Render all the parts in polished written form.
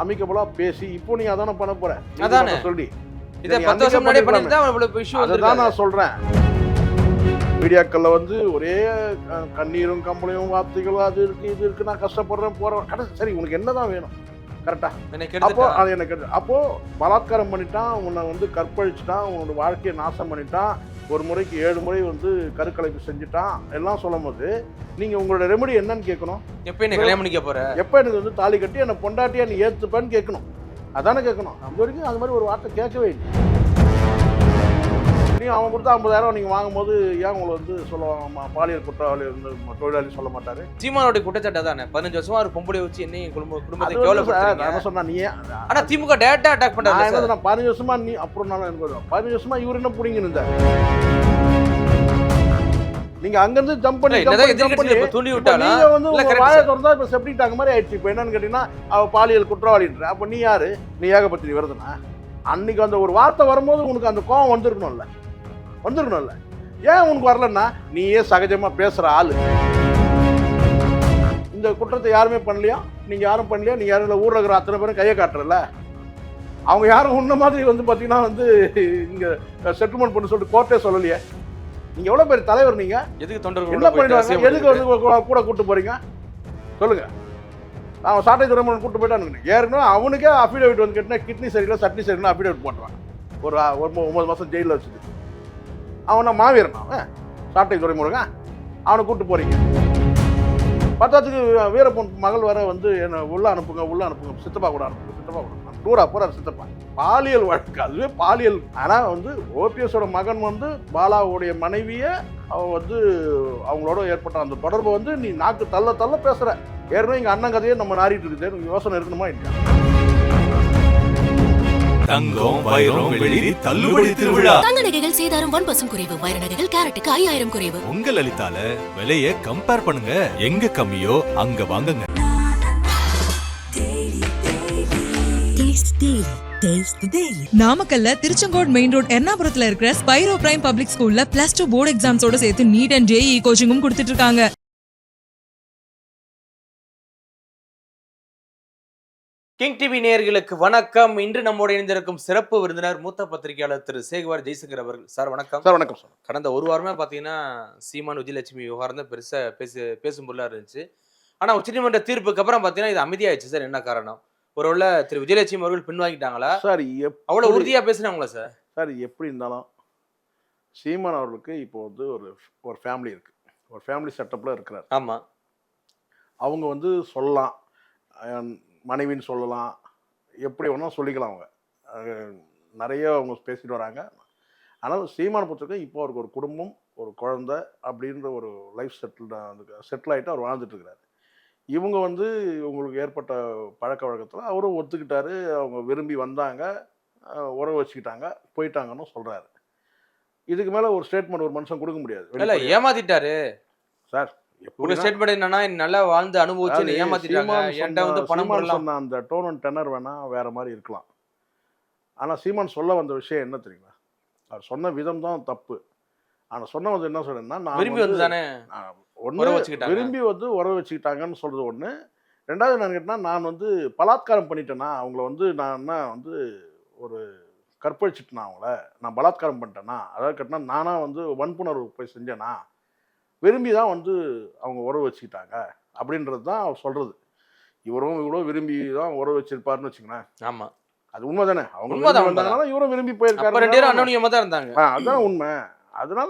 அமிக்கபுளா பேசி இப்போ நீங்க அதான பண்ண போற அதானே சொல்லி இத 10 வருஷம் முன்னாடி பண்ணிருந்தா அவ்வளவு இஷ்யூ அதுதான் நான் சொல்றேன். மீடியாக்கள்ல ஒரே கண்ணீரும் கம்பளையும் வார்த்தைகளும் அது இருக்கு இது இருக்கு நான் கஷ்டப்படுறேன் போறேன் கடைசி சரி உனக்கு என்னதான் வேணும் கரெக்டா? அப்போ அது எனக்கு அப்போ பலாத்காரம் பண்ணிட்டான், உன்னை கற்பழிச்சுட்டான், உன்னோட வாழ்க்கையை நாசம் பண்ணிட்டான், ஒரு முறைக்கு 7 முறை கருக்கலைப்பு செஞ்சுட்டான் எல்லாம் சொல்லும் போது நீங்க உங்களோட ரெமெடி என்னன்னு கேட்கணும். எப்ப என்ன கல்யாணம் பண்ணிக்க போற, எப்ப எனக்கு தாலி கட்டி என்ன பொண்டாட்டியா நீ ஏத்துப்பேன்னு கேட்கணும். அதானே கேட்கணும். அது வரைக்கும் அது மாதிரி ஒரு வார்த்தை கேட்கவே இல்லை. நீ அவன் கொடுத்தா 50,000 நீங்க வாங்கும்போது ஏன் உங்களை சொல்லுவாங்க பாலியல் குற்றவாளி தொழிலாளி சொல்ல மாட்டாரு? சீமானோட குற்றச்சாட்டு தானே 15 வருஷமா ஒரு பொம்பளை வச்சு என்ன குடும்பத்தை கேவலப்படுத்துறீங்க சொன்னா நீ ஆனா திமுக டைரக்டா அட்டாக் பண்றாங்க. 15 வருஷமா நீ அப்புறம் எனக்கு 15 வருஷமா இவரு என்ன புடிங்கன்னு இருந்தா நீங்க அங்கிருந்து ஜம்ப் பண்ணி தூண்டி விட்டாங்க. நீங்க வாயை திறந்தா இப்ப செப்டிக் டேங்க் மாதிரி ஆயிடுச்சு. இப்ப என்னன்னு கேட்டீங்கன்னா அவ பாலியல் குற்றவாளின்ற அப்ப நீ யாரு? நீ ஏகபத்திரி வருதுன்னா அன்னைக்கு அந்த ஒரு வார்த்தை வரும்போது உனக்கு அந்த கோவம் வந்திருக்கணும்ல. ஏன் உனக்கு வரலன்னா நீயே சகஜமா பேசுற ஆளு. இந்த குற்றத்தை யாருமே பண்ணலையா? நீங்க யாரும் பண்ணலையா? நீங்க யாரும் ஊர்ல இருக்கிற அத்தனை பேரும் கையை காட்டுறல. அவங்க யாரும் உன்ன மாதிரி பாத்தீங்கன்னா இங்க செட்டில்மெண்ட் பண்ண சொல்லிட்டு கோர்ட்டே சொல்லலையே. நீங்க எவ்வளவு பேர் தலைவர்? நீங்க எதுக்கு தொண்டர்கள் என்ன பண்ணிடுவாங்க? எதுக்கு கூட கூட்டு போறீங்க சொல்லுங்க? அவன் சாட்டை துறைமுறை கூட்டு போயிட்டான்னு ஏற்கனவே அவனுக்கே அஃபிடேவிட் கேட்டினா கிட்னி சரியில்லை சட்னி சரியில்லை அஃபிடேவிட் போட்டுருவான். ஒரு 9 மாதம் ஜெயிலில் வச்சுட்டு அவனை மாவீரன் அவன் சாட்டை துறைமுருங்க அவனை கூப்பிட்டு போறீங்க. பத்தாத்துக்கு வீரப்பன் மகள் வர என்ன உள்ள அனுப்புங்க சித்தப்பா கூட டூரா போறாரு சித்தப்பா. பாலியல் வழக்கு, அதுவே பாலியல். ஆனா ஓபிஎஸோட மகன் பாலாவுடைய மனைவியை அவன் அவங்களோட ஏற்பட்ட அந்த தொடர்பு நீ நாக்கு தள்ள பேசுற. ஏற்கனவே எங்க அண்ணன் கதையே நம்ம நாரிட்டு இருக்குது. யோசனை இருக்கணுமா இல்லையா? தங்கம் வைரம் வெள்ளி தள்ளுபடி திருவிழா. தங்க நகைகள் சேதாரம் 1% குறைவு. வைர நகைகள் கேரட்டுக்கு 5000 குறைவு. உங்க லலிதால விலையை கம்பேர் பண்ணுங்க. எங்க கம்மியோ அங்க வாங்குங்க. நாமக்கல்ல திருச்செங்கோடு மெயின் ரோட் எர்ணாபுரத்துல இருக்கிற ஸ்பைரோ பிரைம் பப்ளிக் ஸ்கூல்ல +2 போர்டு எக்ஸாம்ஸோட சேர்த்து நீட் அண்ட் ஜேஇ கோச்சிங்கும் கொடுத்துட்டு இருக்காங்க. கிங் டிவி நேயர்களுக்கு வணக்கம். இன்று நம்மோடு இணைந்திருக்கும் சிறப்பு விருந்தினர் மூத்த பத்திரிகையாளர் திரு சேகுவார் ஜெய்சங்கர் அவர்கள். சார் வணக்கம். சார் வணக்கம் சார். கடந்த ஒரு வாரமே பார்த்தீங்கன்னா சீமான் விஜயலட்சுமி விவகாரம் தான் பெருசா பேசும் பொருளாக இருந்துச்சு. ஆனால் உச்சநீதிமன்ற தீர்ப்புக்கு அப்புறம் பார்த்தீங்கன்னா இது அமைதியாயிடுச்சு. சார் என்ன காரணம்? ஒருவேளை திரு விஜயலட்சுமி அவர்கள் பின்வாங்கிட்டாங்களா? சார் அவ்வளோ உறுதியாக பேசுனாங்களா? சார் சார் எப்படி இருந்தாலும் சீமான் அவர்களுக்கு இப்போ ஒரு ஃபேமிலி இருக்கு. ஒரு ஃபேமிலி செட்டப்ல இருக்கிறார். ஆமாம். அவங்க சொல்லலாம், மனைவின்னு சொல்லலாம், எப்படி வேணால் சொல்லிக்கலாம். அவங்க நிறைய அவங்க பேசிட்டு வராங்க. ஆனால் சீமான பொறுத்தவரைக்கும் இப்போ அவருக்கு ஒரு குடும்பம், ஒரு குழந்தை அப்படின்ற ஒரு லைஃப் செட்டில் ஆகிட்டு அவர் வாழ்ந்துட்டு இருக்கிறார். இவங்க இவங்களுக்கு ஏற்பட்ட பழக்க வழக்கத்தில் அவரும் ஒத்துக்கிட்டாரு. அவங்க விரும்பி வந்தாங்க, உறவு வச்சுக்கிட்டாங்க, போயிட்டாங்கன்னு சொல்கிறாரு. இதுக்கு மேலே ஒரு ஸ்டேட்மெண்ட் ஒரு மனுஷன் கொடுக்க முடியாது. இல்லை ஏமாத்திட்டாரு சார். ஒரு ஸ்டேட்மெண்ட் என்னன்னா நல்லா வாழ்ந்து அனுபவிச்சு ஏமாத்திட்டாங்க. என்கிட்ட பணம் சொன்ன அந்த டோன் அண்ட் டெனர் வேணா வேற மாதிரி இருக்கலாம். ஆனால் சீமான் சொல்ல வந்த விஷயம் என்ன தெரியுங்களா? அவர் சொன்ன விதம் தான் தப்பு. ஆனால் சொன்ன என்ன சொல்றேன்னா, நான் விரும்பி தானே விரும்பி உறவு வச்சுக்கிட்டாங்கன்னு சொல்றது ஒன்று. ரெண்டாவது நான் கேட்டேன்னா, நான் பலாத்காரம் பண்ணிட்டேன்னா அவங்கள நான் என்ன ஒரு கற்பழிச்சிட்டேனா, அவங்கள நான் பலாத்காரம் பண்ணிட்டேன்னா, அதாவது கேட்டேன்னா நானா வன்புணர்வு போய் செஞ்சேனா, விரும்பி தான் அவங்க உறவு வச்சுக்கிட்டாங்க அப்படின்றது தான் அவர் சொல்றது. இவரும் இவ்வளோ விரும்பி தான் உறவு வச்சிருப்பாருன்னு வச்சுக்கோங்களேன். ஆமாம், அது உண்மை தானே. அவங்க இவரும் விரும்பி போயிருக்காரு. அதுதான் உண்மை. அதனால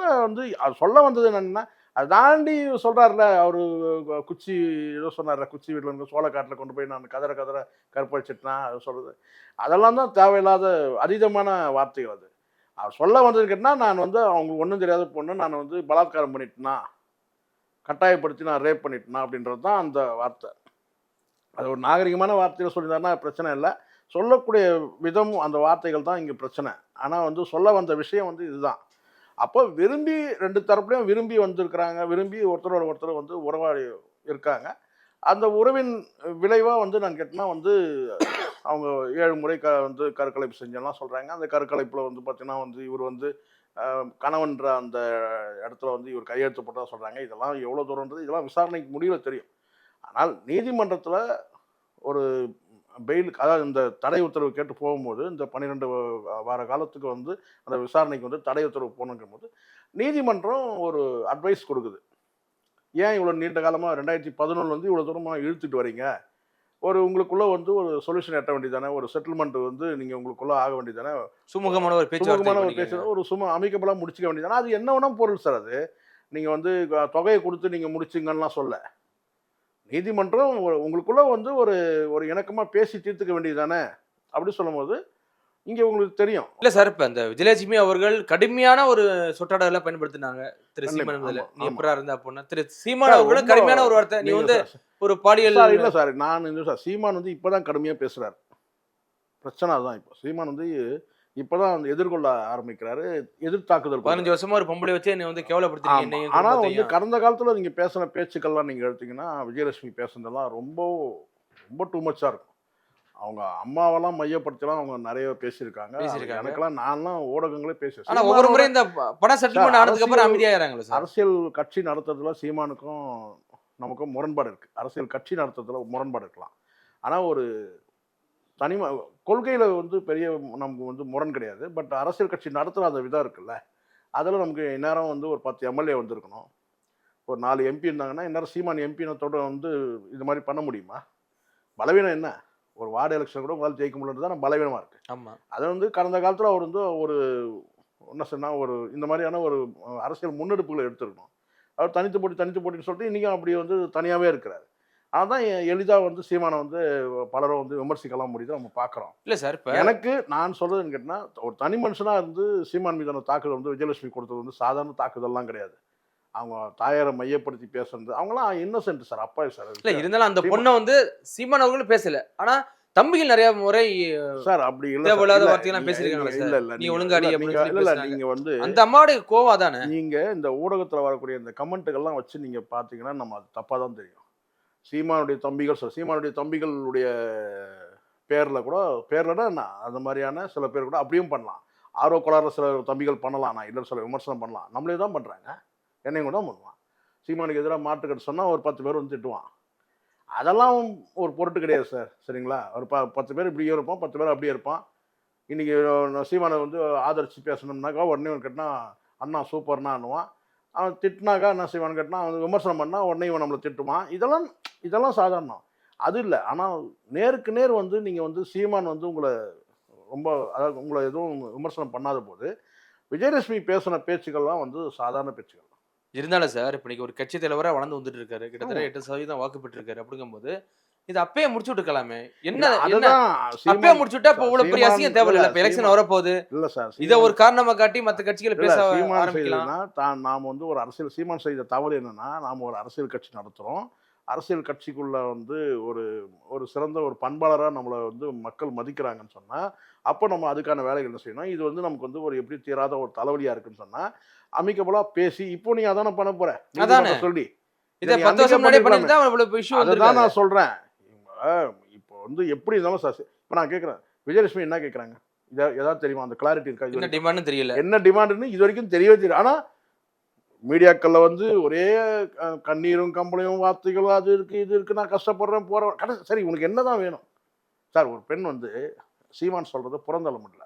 அது சொல்ல வந்தது என்னன்னா, அதை தாண்டி சொல்றாருல அவரு குச்சி ஏதோ சொன்னார்ல, குச்சி வீட்டில் சோளக்காட்டில் கொண்டு போய் நான் கதற கற்பழிச்சிட்டேன்னா அது சொல்றது அதெல்லாம் தான் தேவையில்லாத அதீதமான வார்த்தைகள். அது அவர் சொல்ல வந்தது கேட்டால் நான் அவங்களுக்கு ஒன்றும் தெரியாத பொண்ணு நான் பலாத்காரம் பண்ணிட்டேனா, கட்டாயப்படுத்தி நான் ரேப் பண்ணிட்டேனா அப்படின்றது தான் அந்த வார்த்தை. அது ஒரு நாகரிகமான வார்த்தையில் சொல்லியிருந்தாருன்னா பிரச்சனை இல்லை. சொல்லக்கூடிய விதம் அந்த வார்த்தைகள் தான் இங்கே பிரச்சனை. ஆனால் சொல்ல வந்த விஷயம் இதுதான். அப்போ விரும்பி ரெண்டு தரப்புலையும் விரும்பி வந்திருக்கிறாங்க. விரும்பி ஒருத்தரோட ஒருத்தர் உறவாடி இருக்காங்க. அந்த உறவின் விளைவாக நான் கேட்டேன்னா அவங்க 7 முறை கருக்கலைப்பு செஞ்செல்லாம் சொல்கிறாங்க. அந்த கருக்கலைப்பில் பார்த்தீங்கன்னா இவர் கணவன்ற அந்த இடத்துல இவர் கையெழுத்து போட்டதாக சொல்கிறாங்க. இதெல்லாம் எவ்வளோ தூரன்றது இதெல்லாம் விசாரணைக்கு முடிவில் தெரியும். ஆனால் நீதிமன்றத்தில் ஒரு பெயிலுக்கு, அதாவது இந்த தடை உத்தரவு கேட்டு போகும்போது இந்த 12 வார காலத்துக்கு வந்து அந்த விசாரணைக்கு வந்து தடை உத்தரவு போகணுங்கும் போது நீதிமன்றம் ஒரு அட்வைஸ் கொடுக்குது. ஏன் இவ்வளோ நீண்ட காலமாக 2011 வந்து இவ்வளோ தூரமாக இழுத்துட்டு வரீங்க, ஒரு உங்களுக்குள்ள வந்து ஒரு சொல்யூஷன் எட்ட வேண்டியதானே, ஒரு செட்டில்மெண்ட் வந்து நீங்கள் உங்களுக்குள்ள ஆக வேண்டியதானே, சுமூகமான ஒரு சுமூகமான ஒரு பேச்சு பேச்சு, ஒரு அமிக்கபலாக முடிச்சுக்க வேண்டியதானே. அது என்ன வேணா பொருள் சார். அது நீங்கள் வந்து தொகையை கொடுத்து நீங்கள் முடிச்சிங்கலாம் சொல்ல, நீதிமன்றம் உங்களுக்குள்ள வந்து ஒரு ஒரு இணக்கமாக பேசி தீர்த்துக்க வேண்டியதானே அப்படி சொல்லும்போது இங்கே உங்களுக்கு தெரியும். இல்ல சார், இப்ப இந்த விஜயலட்சுமி அவர்கள் கடுமையான ஒரு சொற்றொடர்களை பயன்படுத்தினாங்க திரு கண்டிப்பா. சீமான் இதுல. ஆமா, நீ ஆமா. எப்படா இருந்த அப்படின்னா திரு சீமான் சார், அவர்களும் ரொம்ப கடுமையான ஒரு வார்த்தை, நீ நீங்க வந்து சார், ஒரு பாலியல் சார் இல்லை சார், நான் இந்த சார் சீமான் வந்து இப்போதான் கடுமையாக பேசுறாரு. பிரச்சனை அதுதான். இப்போ சீமான் வந்து இப்போதான் வந்து எதிர்கொள்ள ஆரம்பிக்கிறாரு, எதிர்த்தாக்குதல் 15 வருஷமா ஒரு பொம்பளை வச்சு என்னை வந்து கேவலப்படுத்துறீங்க, ஆமா. என்னையும் ஆனா வந்து குடும்பத்தையும். கடந்த காலத்துல நீங்க பேசின பேச்சுக்கள்லாம் நீங்க எடுத்தீங்கன்னா விஜயலட்சுமி பேசுனதெல்லாம் ரொம்ப ரொம்ப டூ மச்சா இருக்கும். அவங்க அம்மாவெல்லாம் மையப்படுத்திலாம் அவங்க நிறைய பேசியிருக்காங்க. பேசியிருக்காங்க. எனக்கெல்லாம் நான்லாம் ஊடகங்களே பேசுவேன். ஆனா ஒவ்வொரு முறை இந்த பணம் செட்டில்மெண்ட் சார், ஆனதுக்கு அப்புறம் அரசியல் அமைதியாகிறாங்களே சார். அரசியல் கட்சி நடத்துறதுல சீமானுக்கும் நமக்கும் முரண்பாடு இருக்கு. அரசியல் கட்சி நடத்துறதுல முரண்பாடு இருக்கலாம். ஆனா ஒரு தனிம கொள்கையில வந்து பெரிய நமக்கு வந்து முரண் கிடையாது. பட் அரசியல் கட்சி நடத்துற அந்த விதம் இருக்குல்ல, அதில் நமக்கு இந்நேரம் வந்து ஒரு 10 எம்எல்ஏ வந்திருக்கணும், ஒரு 4 எம்பி இருந்தாங்கன்னா இந்நேரம் சீமான் எம்பினத்தோட வந்து இது மாதிரி பண்ண முடியுமா? பலவீனம் என்ன? ஒரு வார்டு எலெக்ஷன் கூட முதல்ல ஜெயிக்க முடியலன்றது தான் பலவீனமாக இருக்குது. ஆமா. அதை வந்து கடந்த காலத்தில் அவர் வந்து ஒரு என்ன சொன்னால் ஒரு இந்த மாதிரியான ஒரு அரசியல் முன்னெடுப்புகளை எடுத்துருக்கணும். அவர் தனித்து போட்டின்னு சொல்லிட்டு இன்றைக்கும் அப்படி வந்து தனியாகவே இருக்கிறார். அதான் எளிதாக வந்து சீமானை வந்து பலரும் வந்து விமர்சிக்கலாம் முடியுது நம்ம பார்க்குறோம். இல்ல சார், இப்ப எனக்கு நான் சொல்றதுன்னு கேட்டினா, ஒரு தனி மனுஷனாக இருந்து சீமான் மீதான தாக்குதல் வந்து விஜயலட்சுமி கொடுத்தது வந்து சாதாரண தாக்குதல்லாம் கிடையாது. அவங்க தாயாரை மையப்படுத்தி பேசுறது, அவங்களாம் இன்னசென்ட் சார், அப்பாவி சார். இல்ல இருந்தாலும் அந்த பொண்ணை வந்து சீமான் அவர்களும் பேசல. ஆனா தம்பிகள் நிறைய முறை சார் அப்படி இல்ல, தேவையில்லாத வார்த்தையெல்லாம் பேசியிருக்காங்களா இல்ல சார்? இல்ல நீ ஒழுங்காடி அப்படின்னு சொல்லி இல்ல, பேசுனாங்க. நீங்க வந்து அந்த அம்மாவுடைய கோவம் அதானே. நீங்க இந்த ஊடகத்துல வரக்கூடிய இந்த கமெண்ட்டுகள்லாம் வச்சு நீங்க பாத்தீங்கன்னா நம்ம அது தப்பா தான் தெரியும். சீமானுடைய தம்பிகள் சார், சீமானுடைய தம்பிகளுடைய பேர்ல கூட பேர்லன்னா என்ன அந்த மாதிரியான சில பேர் கூட அப்படியும் பண்ணலாம். ஆர்வ கோளாறுல சில தம்பிகள் பண்ணலாம், நான் இல்லை சில விமர்சனம் பண்ணலாம். நம்மளே தான் பண்றாங்க, என்னையும் கூட பண்ணுவான். சீமானுக்கு எதிராக மாற்றுக்கட்டு சொன்னா ஒரு 10 பேர் வந்து திட்டுவான். அதெல்லாம் ஒரு பொருட்டு கிடையாது சார், சரிங்களா? ஒரு 10 பேர் இப்படியே இருப்பான், 10 பேர் அப்படியே இருப்பான். இன்னைக்கு சீமானை வந்து ஆதரிச்சு பேசணும்னாக்கா உடனே ஒரு கேட்டினா அண்ணா சூப்பர்னான்னுவான். அவன் திட்டினாக்கா என்ன செய்வான்னு கேட்டினா அவன் விமர்சனம் பண்ணால் உடனே இவன் நம்மளை திட்டுவான். இதெல்லாம் சாதாரணம். அது இல்லை. ஆனால் நேருக்கு நேர் வந்து நீங்கள் வந்து சீமான் வந்து உங்களை ரொம்ப, அதாவது உங்களை எதுவும் விமர்சனம் பண்ணாத போது விஜயலட்சுமி பேசின பேச்சுக்கள்லாம் வந்து சாதாரண பேச்சுக்கள். இருந்தாலும் சார், இப்ப இன்னைக்கு ஒரு கட்சி தலைவரா வளர்ந்து வந்துட்டு இருக்காரு, கிட்டத்தட்ட 8% வாக்கு பெற்றிருக்காரு. அப்படிங்கும்போது இது அப்பயே முடிச்சு விட்டுக்கலாமே. என்ன அப்பயே முடிச்சு விட்டா இப்ப இவ்வளவு பெரிய அசிங்கம் தேவையில்லை. இப்ப எலெக்ஷன் வரப்போகுது, இல்லை சார், இதை ஒரு காரணமா காட்டி மற்ற கட்சிகளை பேச சீமான் ஆரம்பிக்கலாம். செய்ததுன்னா நாம் வந்து ஒரு அரசியல், சீமான் செய்த தவறு என்னன்னா, நாம் ஒரு அரசியல் கட்சி நடத்துகிறோம். அரசியல் கட்சிக்குள்ள வந்து ஒரு ஒரு சிறந்த ஒரு பண்பாளராக நம்மளை வந்து மக்கள் மதிக்கிறாங்கன்னு சொன்னால் அப்போ நம்ம அதுக்கான வேலைகள் என்ன செய்யணும். இது வந்து நமக்கு வந்து ஒரு எப்படி தீராத ஒரு தலைவலியாக இருக்குன்னு சொன்னால் அமிக்கபுளாக பேசி, இப்போ நீ அதானே பண்ண போற சொல்லி இதை 10 வருஷம் முன்னாடி பண்ணிட்டு தான் இவ்வளவு இஷ்யூ வந்து. அதுதான் நான் சொல்கிறேன். இப்போ வந்து எப்படி இருந்தாலும் சார், இப்போ நான் கேட்குறேன் விஜயலட்சுமி என்ன கேட்குறாங்க, ஏதாவது தெரியுமா? அந்த கிளாரிட்டி இருக்கா? என்ன டிமாண்ட் தெரியல, என்ன டிமாண்டுன்னு இது வரைக்கும் தெரியவே தெரியும். ஆனால் மீடியாக்களில் வந்து ஒரே கண்ணீரும் கம்பளையும் வார்த்தைகளும் அது இருக்குது இது இருக்குது, நான் கஷ்டப்படுறேன் போகிறேன் கடைசி. சரி, உனக்கு என்ன தான் வேணும் சார்? ஒரு பெண் வந்து சீமான் சொல்கிறது புறந்தள்ள முடியல,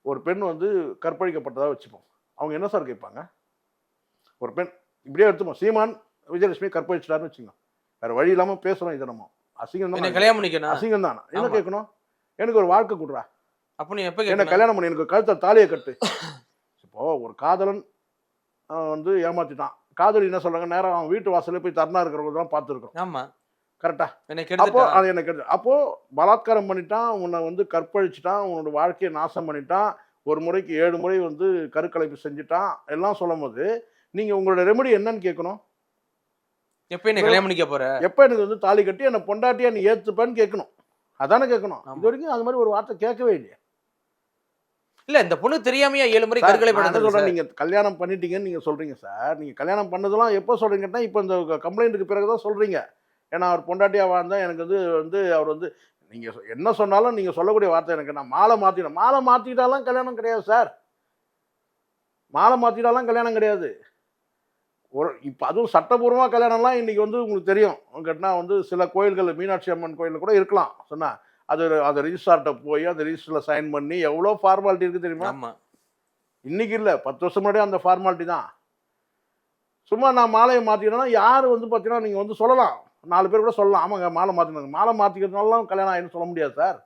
ஒரு பெண் வந்து கற்பழிக்கப்பட்டதாக வச்சுப்போம், அவங்க என்ன சார் கேட்பாங்க? ஒரு பெண் இப்படியே எடுத்துப்போம், சீமான் விஜயலட்சுமி கற்பழிச்சிட்டாருன்னு வச்சுக்கோங்க, வேறு வழி இல்லாமல் பேசுகிறோம், இதை நம்ம அசிங்கம் தான், கல்யாணம் பண்ணிக்கணும், அசிங்கம் தான். என்ன கேட்கணும்? எனக்கு ஒரு வாழ்க்கை கொடுறா, அப்போ நீ எப்போ என்ன கல்யாணம் பண்ணி எனக்கு கழுத்தை தாலியை கட்டு. இப்போது ஒரு காதலன் வந்து ஏமாத்திட்டான், காதலி என்ன சொல்றாங்க, நேரம் அவன் வீட்டு வாசல்ல போய் தர்ணா இருக்கிறவங்க தான் பார்த்துருக்கோம். ஆமா, கரெக்டா? அப்போ அது எனக்கு அப்போ பலாத்காரம் பண்ணிட்டான், உன்னை வந்து கற்பழிச்சிட்டான், உன்னோட வாழ்க்கையை நாசம் பண்ணிட்டான், ஒரு முறைக்கு 7 முறை வந்து கருக்கலைப்பு செஞ்சுட்டான் எல்லாம் சொல்லும் போது நீங்க உங்களோட ரெமெடி என்னன்னு கேட்கணும். எப்போ என்ன கல்யாணம் பண்ணிக்க போற, எப்போ எனக்கு வந்து தாலி கட்டி என்னை பொண்டாட்டியா நீ ஏத்துப்பேன்னு கேட்கணும். அதானே கேட்கணும். இது வரைக்கும் அது மாதிரி ஒரு வார்த்தை கேட்கவே இல்லையா? இல்ல இந்த பொண்ணு தெரியாமையா 7 முறை கருக்கலை பண்ணது. நீங்க கல்யாணம் பண்ணிட்டீங்கன்னு நீங்க சொல்றீங்க சார். நீங்க கல்யாணம் பண்ணதெல்லாம் எப்போ சொல்றீங்கன்னா இப்போ இந்த கம்ப்ளைண்ட்டுக்கு பிறகுதான் சொல்றீங்க. ஏன்னா அவர் பொண்டாட்டியா வாழ்ந்தா எனக்கு வந்து அவர் வந்து நீங்க என்ன சொன்னாலும் நீங்க சொல்லக்கூடிய வார்த்தை எனக்கு நான் மாலை மாத்திட்டேன். மாலை மாத்திட்டாலாம் கல்யாணம் கிடையாது சார். மாலை மாத்திட்டாலாம் கல்யாணம் கிடையாது. ஒரு இப்போ அதுவும் சட்டபூர்வமாக கல்யாணம்லாம் இன்னைக்கு வந்து உங்களுக்கு தெரியும் கேட்டால் வந்து சில கோயில்கள் மீனாட்சி அம்மன் கோயிலில் கூட இருக்கலாம் சொன்னா, அது ரிஜிஸ்ட்ரார்கிட்ட போய் அந்த ரிஜிஸ்டரில் சைன் பண்ணி எவ்வளோ ஃபார்மாலிட்டி இருக்குது தெரியுமா? ஆமாம். இன்னைக்கு இல்லை, 10 வருஷம் முன்னாடியே அந்த ஃபார்மாலிட்டி தான். சும்மா நான் மாலையை மாற்றிக்கிறேன்னா யார் வந்து பார்த்தீங்கன்னா நீங்கள் வந்து சொல்லலாம், 4 பேர் கூட சொல்லலாம், ஆமாங்க மாலை மாற்றினாங்க, மாலை மாற்றிக்கிறதுனாலாம் கல்யாணம் ஆகிடுன்னு சொல்ல முடியாது சார்.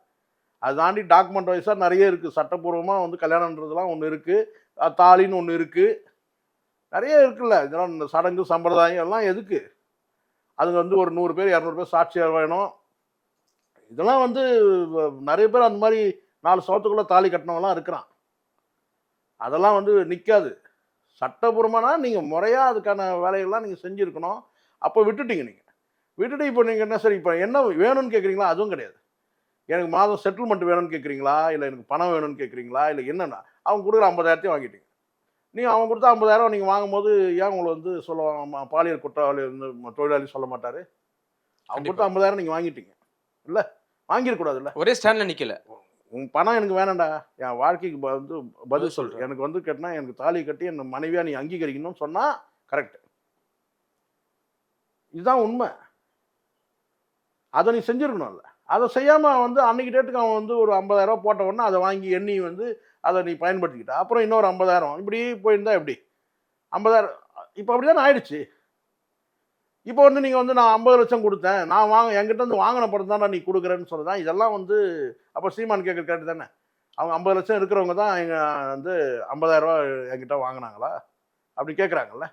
அது தாண்டி டாக்குமெண்ட் வைஸாக நிறைய இருக்குது. சட்டப்பூர்வமாக வந்து கல்யாணன்றதுலாம் ஒன்று இருக்குது, தாலின்னு ஒன்று இருக்குது, நிறைய இருக்குல்ல. இதெல்லாம் இந்த சடங்கு சம்பிரதாயம் எல்லாம் எதுக்கு? அது வந்து ஒரு 100 பேர் 200 பேர் சாட்சியாக வேணும். இதெல்லாம் வந்து நிறைய பேர் அந்த மாதிரி 4 சவத்துக்குள்ளே தாலி கட்டினவங்களாம் இருக்கிறான். அதெல்லாம் வந்து நிற்காது. சட்டபூர்வமானா நீங்கள் முறையாக அதுக்கான வேலைகள்லாம் நீங்கள் செஞ்சுருக்கணும். அப்போ விட்டுட்டீங்க. நீங்கள் விட்டுட்டு இப்போ நீங்கள் என்ன சரி இப்போ என்ன வேணும்னு கேட்குறீங்களா? அதுவும் கிடையாது. எனக்கு மாதம் செட்டில்மெண்ட் வேணும்னு கேட்குறீங்களா, இல்லை எனக்கு பணம் வேணும்னு கேட்குறீங்களா, இல்லை என்னென்னா அவங்க கொடுக்குற 50,000 வாங்கிட்டீங்க. நீங்கள் அவங்க கொடுத்தா 50,000 நீங்கள் வாங்கும்போது ஏன் உங்களை வந்து சொல்ல பாலியல் குற்றவாளி வந்து தொழிலாளி சொல்ல மாட்டார்? அவங்க கொடுத்தா 50,000 நீங்கள் வாங்கிட்டீங்க இல்லை, வாங்கிடக்கூடாது இல்லை, ஒரே ஸ்டாண்டில் நிற்கல. உங்கள் பணம் எனக்கு வேணாண்டா, என் வாழ்க்கைக்கு வந்து பதில் சொல்கிறேன், எனக்கு வந்து கேட்டினா எனக்கு தாலி கட்டி என் மனைவியாக நீ அங்கீகரிக்கணும்னு சொன்னால் கரெக்டு. இதுதான் உண்மை. அதை நீ செஞ்சுருக்கணும்ல. அதை செய்யாமல் வந்து அன்றைக்கி டேட்டுக்கு அவன் வந்து ஒரு 50,000 போட்ட உடனே அதை வாங்கி எண்ணி வந்து அதை நீ பயன்படுத்திக்கிட்ட, அப்புறம் இன்னொரு 50,000 இப்படி போயிருந்தா எப்படி? 50,000 இப்போ அப்படி தானே ஆயிடுச்சு. இப்போ வந்து நீங்கள் வந்து நான் 50 லட்சம் கொடுத்தேன், நான் என்கிட்ட வந்து வாங்கின படம் தானே நீ கொடுக்குறேன்னு சொல்லுதான். இதெல்லாம் வந்து அப்போ சீமான் கேட்குற கேட்டு தானே. அவங்க 50 லட்சம் இருக்கிறவங்க தான் எங்கள் வந்து 50,000 என்கிட்ட வாங்கினாங்களா அப்படி கேட்குறாங்கல்ல.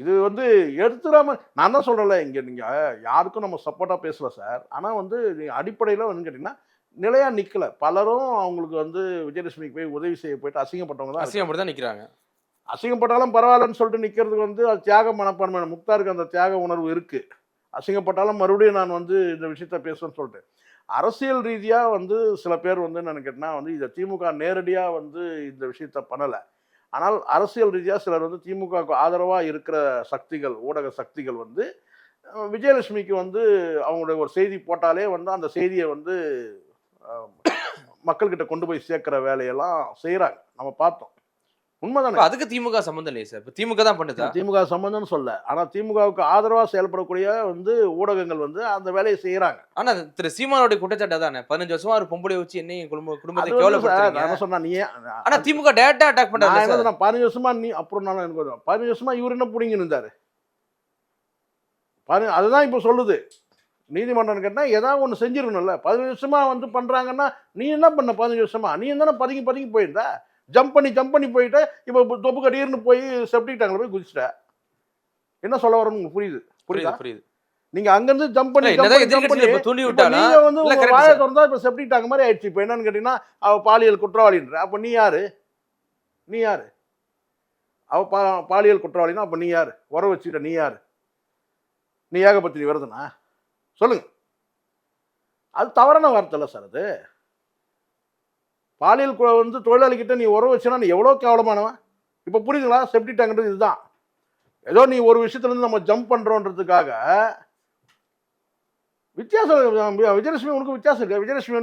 இது வந்து எடுத்துடாம நான் தான் சொல்கிறேன்ல, இங்கே நீங்கள் யாருக்கும் நம்ம சப்போர்ட்டாக பேசல சார். ஆனால் வந்து அடிப்படையில் வந்து கேட்டிங்கன்னா நிலையாக நிற்கலை. பலரும் அவங்களுக்கு வந்து விஜயலட்சுமிக்கு போய் உதவி செய்ய போயிட்டு அசிங்கப்பட்டவங்க தான் அசிங்கப்பட்டு தான் நிற்கிறாங்க. அசிங்கப்பட்டாலும் பரவாயில்லன்னு சொல்லிட்டு நிற்கிறதுக்கு வந்து அது தியாக மனப்பான்மை. முக்தாருக்கு அந்த தியாக உணர்வு இருக்குது. அசிங்கப்பட்டாலும் மறுபடியும் நான் வந்து இந்த விஷயத்த பேசுவேன்னு சொல்லிட்டு அரசியல் ரீதியாக வந்து சில பேர் வந்து நான் கேட்டேன்னா வந்து இதை திமுக நேரடியாக வந்து இந்த விஷயத்த பண்ணலை. ஆனால் அரசியல் ரீதியாக சிலர் வந்து திமுகவுக்கு ஆதரவாக இருக்கிற சக்திகள், ஊடக சக்திகள் வந்து விஜயலட்சுமிக்கு வந்து அவங்களுடைய ஒரு செய்தி போட்டாலே வந்து அந்த செய்தியை வந்து மக்கள்கிட்ட கொண்டு போய் சேர்க்கிற வேலையெல்லாம் செய்கிறாங்க. நம்ம பார்த்தோம். உண்மைதானே? அதுக்கு திமுக சம்பந்தம் இல்லையே சார். இப்போ திமுக தான் பண்ணுதா? திமுக சம்பந்தம்னு சொல்ல, ஆனால் திமுகவுக்கு ஆதரவாக செயல்படக்கூடிய வந்து ஊடகங்கள் வந்து அந்த வேலையை செய்கிறாங்க. ஆனால் திரு சீமானோட குற்றச்சாட்டு தானே 15 வருஷமா ஒரு பொம்பளை வச்சு என்னையும் குடும்பத்தை கேவலப்படுத்துறீங்க சொன்னா நீ. ஆனா திமுக டைரக்டா அட்டாக் பண்றாங்க. 15 வருஷமா நீ அப்புறம் நான் எனக்கு 15 வருஷமா இவர் என்ன புடிங்கி இருந்தாரு. அதுதான் இப்போ சொல்லுது நீதிமன்றம் கேட்டா ஏதாவது ஒன்று செஞ்சிருக்கணும்ல. 15 வருஷமா வந்து பண்றாங்கன்னா நீ என்ன பண்ண? 15 வருஷமா நீ என்ன பதுங்கி போயிருந்தா? ஜம்ப் பண்ணி போயிட்டு இப்போ தொப்பு கடிர்னு போய் செப்டிக் டேங்க்ல போய் குதிச்சிட்ட. என்ன சொல்ல வரணும் உங்களுக்கு புரியுது. நீங்க அங்கிருந்து ஜம்ப் பண்ணி தூண்டி விட்டாங்க. நீங்க வந்து வாயை திறந்தா இப்ப செப்டிக் டேங்க் மாதிரி ஆயிடுச்சு. இப்போ என்னன்னு கேட்டீங்கன்னா அவ பாலியல் குற்றவாளின்ற. அப்ப நீ யாரு? அவ பாலியல் குற்றவாளினா அப்ப நீ யாரு? உறவு வச்சுட்ட நீ யாரு? நீ ஏகபத்தினி வருதுனா சொல்லுங்க. அது தவறான வார்த்தை இல்லை சார். அது பாலியல் வந்து தொழிலாளிகிட்ட நீ உறவு வச்சுனா நீ எவ்வளோ கேவலமானவன். இப்போ புரியுதுங்களா? செப்டிக் டேங்க்ன்றது இதுதான். ஏதோ நீ ஒரு விஷயத்துலேருந்து நம்ம ஜம்ப் பண்ணுறோன்றதுக்காக வித்தியாசம். விஜயலட்சுமி உனக்கு வித்தியாசம் இருக்கு. விஜயலட்சுமி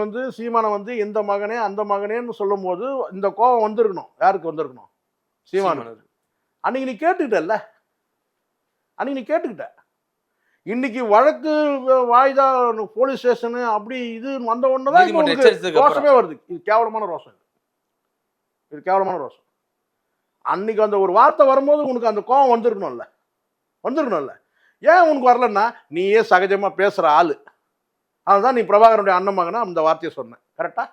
வந்து சீமானை வந்து எந்த மகனே அந்த மகனேன்னு சொல்லும் போது இந்த கோபம் வந்திருக்கணும். யாருக்கு வந்திருக்கணும்? சீமானுக்கு. அன்னைக்கு நீ கேட்டுக்கிட்டல்ல. அன்னைக்கு நீ கேட்டுக்கிட்ட. இன்னைக்கு வழக்கு வாய்தா போலீஸ் ஸ்டேஷனு அப்படி இது வந்த உடனே தான் ரோஷமே வருது. இது கேவலமான ரோஷம். இது கேவலமான ரோஷம். அன்னைக்கு அந்த ஒரு வார்த்தை வரும்போது உனக்கு அந்த கோபம் வந்திருக்கணும்ல. ஏன் உனக்கு வரலன்னா நீயே சகஜமா பேசுற ஆளு. அதுதான் நீ பிரபாகரனுடைய அண்ணன் மகனா அந்த வார்த்தையை சொன்ன. கரெக்டா?